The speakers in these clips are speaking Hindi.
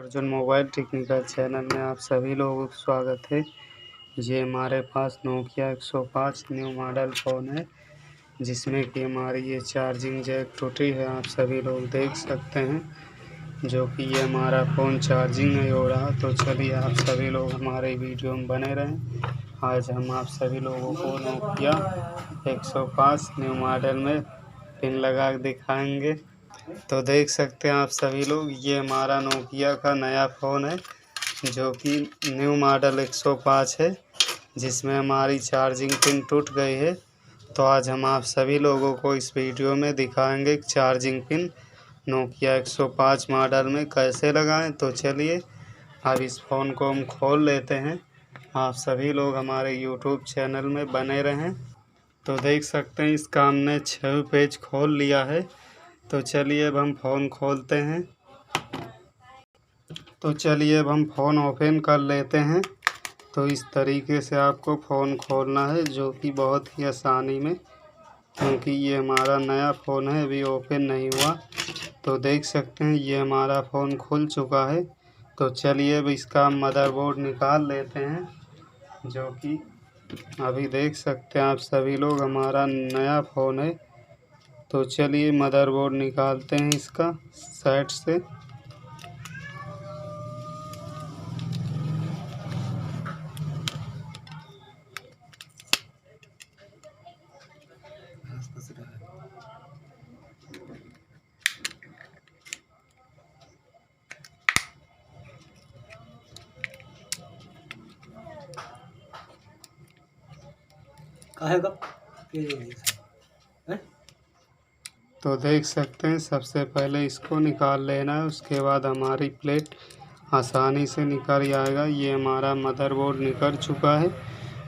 अर्जुन मोबाइल टेक्निकल चैनल में आप सभी लोगों का स्वागत है। ये हमारे पास नोकिया 105 न्यू मॉडल फ़ोन है, जिसमें कि हमारी ये चार्जिंग जैक टूटी है। आप सभी लोग देख सकते हैं जो कि ये हमारा फ़ोन चार्जिंग नहीं हो रहा। तो चलिए आप सभी लोग हमारे वीडियो में बने रहें। आज हम आप सभी लोगों को नोकिया 105 न्यू मॉडल में पिन लगा के दिखाएंगे। तो देख सकते हैं आप सभी लोग, ये हमारा नोकिया का नया फ़ोन है जो कि न्यू मॉडल 105 है, जिसमें हमारी चार्जिंग पिन टूट गई है। तो आज हम आप सभी लोगों को इस वीडियो में दिखाएंगे कि चार्जिंग पिन नोकिया 105 मॉडल में कैसे लगाएं। तो चलिए अब इस फ़ोन को हम खोल लेते हैं। आप सभी लोग हमारे यूट्यूब चैनल में बने रहें। तो देख सकते हैं इसका हमने 6 पेज खोल लिया है। तो चलिए अब हम फ़ोन खोलते हैं। तो चलिए अब हम फ़ोन ओपन कर लेते हैं। तो इस तरीके से आपको फ़ोन खोलना है, जो कि बहुत ही आसानी में, क्योंकि ये हमारा नया फ़ोन है, अभी ओपन नहीं हुआ। तो देख सकते हैं ये हमारा फ़ोन खुल चुका है। तो चलिए अब इसका मदरबोर्ड निकाल लेते हैं, जो कि अभी देख सकते हैं आप सभी लोग हमारा नया फ़ोन है। तो चलिए मदरबोर्ड निकालते हैं इसका साइड से। तो देख सकते हैं सबसे पहले इसको निकाल लेना है, उसके बाद हमारी प्लेट आसानी से निकल जाएगा। ये हमारा मदरबोर्ड निकल चुका है,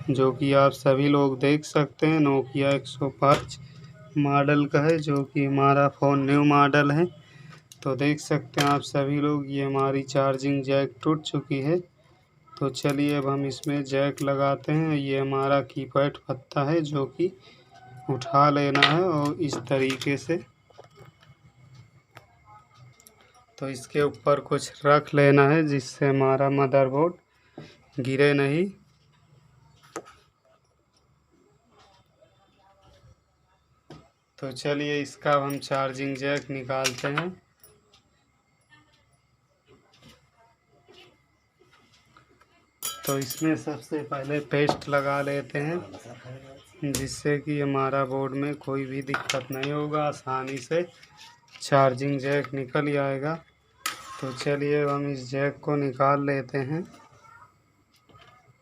जो कि आप सभी लोग देख सकते हैं नोकिया 105 मॉडल का है, जो कि हमारा फ़ोन न्यू मॉडल है। तो देख सकते हैं आप सभी लोग ये हमारी चार्जिंग जैक टूट चुकी है। तो चलिए अब हम इसमें जैक लगाते हैं। ये हमारा कीपैड पत्ता है, जो कि उठा लेना है और इस तरीके से, तो इसके ऊपर कुछ रख लेना है, जिससे हमारा मदरबोर्ड गिरे नहीं। तो चलिए इसका हम चार्जिंग जैक निकालते हैं। तो इसमें सबसे पहले पेस्ट लगा लेते हैं, जिससे कि हमारा बोर्ड में कोई भी दिक्कत नहीं होगा, आसानी से चार्जिंग जैक निकल जाएगा। तो चलिए हम इस जैक को निकाल लेते हैं।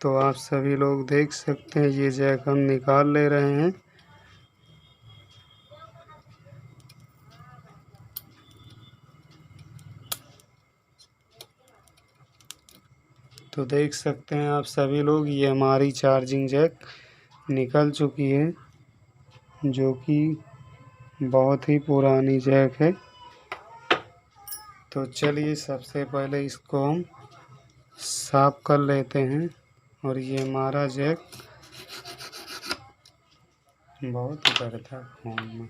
तो आप सभी लोग देख सकते हैं ये जैक हम निकाल ले रहे हैं। तो देख सकते हैं आप सभी लोग ये हमारी चार्जिंग जैक निकल चुकी है, जो कि बहुत ही पुरानी जैक है। तो चलिए सबसे पहले इसको हम साफ कर लेते हैं। और ये हमारा जैक बहुत उतरता है फ़ोन में।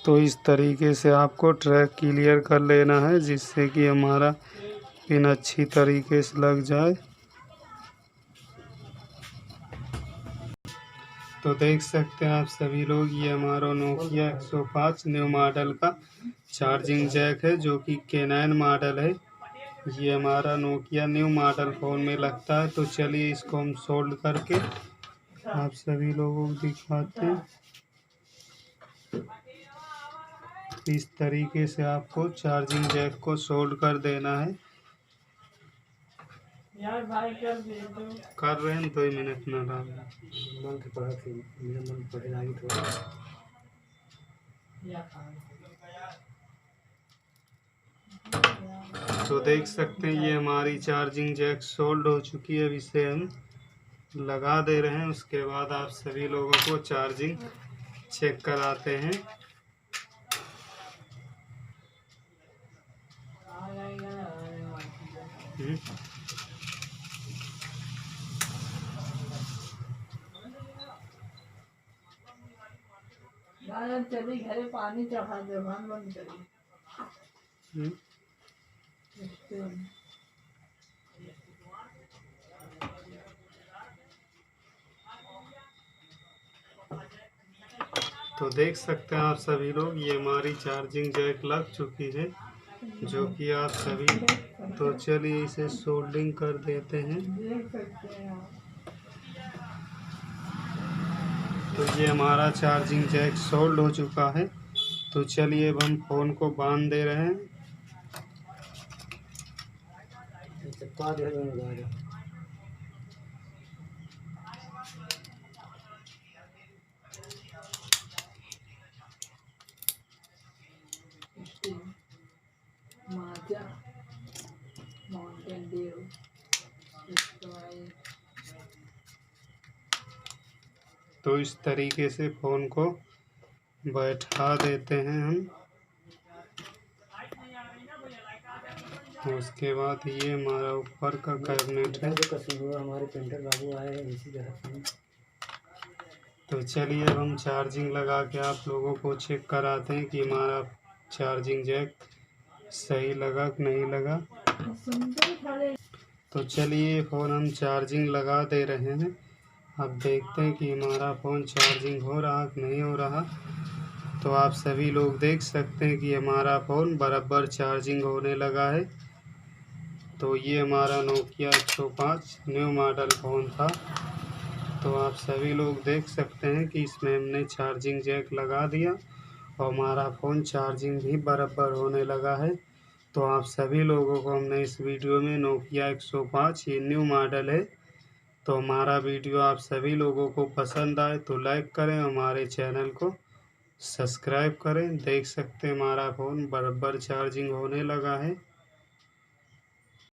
तो इस तरीके से आपको ट्रैक क्लियर कर लेना है, जिससे कि हमारा पिन अच्छी तरीके से लग जाए। तो देख सकते हैं आप सभी लोग ये हमारा नोकिया 105 न्यू मॉडल का चार्जिंग जैक है, जो कि K9 मॉडल है। ये हमारा नोकिया न्यू मॉडल फ़ोन में लगता है। तो चलिए इसको हम सोल्ड करके आप सभी लोगों को दिखाते हैं। इस तरीके से आपको चार्जिंग जैक को सोल्ड कर देना है। यार भाई कर रहे हैं 2 मिनट में मन के पढ़ा थी, मेरा मन पढ़े लगी थोड़ा। तो देख सकते हैं ये हमारी चार्जिंग जैक सोल्ड हो चुकी है। अब इसे हम लगा दे रहे हैं, उसके बाद आप सभी लोगों को चार्जिंग चेक कराते हैं। चली घरे पानी चढ़ा दे बंद करी। तो देख सकते हैं आप सभी लोग, ये हमारी चार्जिंग जैक लग चुकी है, जो कि आप सभी। तो चलिए इसे सोल्डिंग कर देते हैं। तो ये हमारा चार्जिंग जैक सोल्ड हो चुका है। तो चलिए अब हम फ़ोन को बांध दे रहे हैं। माउंटेन ड्यू तो इस तरीके से फ़ोन को बैठा देते हैं हम। उसके बाद ये हमारा ऊपर का कैबिनेट है। हमारे पेंटर बाबू आए हैं इसी तरह। तो चलिए अब हम चार्जिंग लगा के आप लोगों को चेक कराते हैं कि हमारा चार्जिंग जैक सही लगा कि नहीं लगा। तो चलिए फ़ोन हम चार्जिंग लगा दे रहे हैं। अब देखते हैं कि हमारा फ़ोन चार्जिंग हो रहा कि नहीं हो रहा। तो आप सभी लोग देख सकते हैं कि हमारा फ़ोन बराबर चार्जिंग होने लगा है। तो ये हमारा नोकिया 105 न्यू मॉडल फ़ोन था। तो आप सभी लोग देख सकते हैं कि इसमें हमने चार्जिंग जैक लगा दिया और हमारा फ़ोन चार्जिंग भी बराबर होने लगा है। तो आप सभी लोगों को हमने इस वीडियो में नोकिया 105 ये न्यू मॉडल है। तो हमारा वीडियो आप सभी लोगों को पसंद आए तो लाइक करें, हमारे चैनल को सब्सक्राइब करें। देख सकते हैं हमारा फ़ोन बराबर चार्जिंग होने लगा है।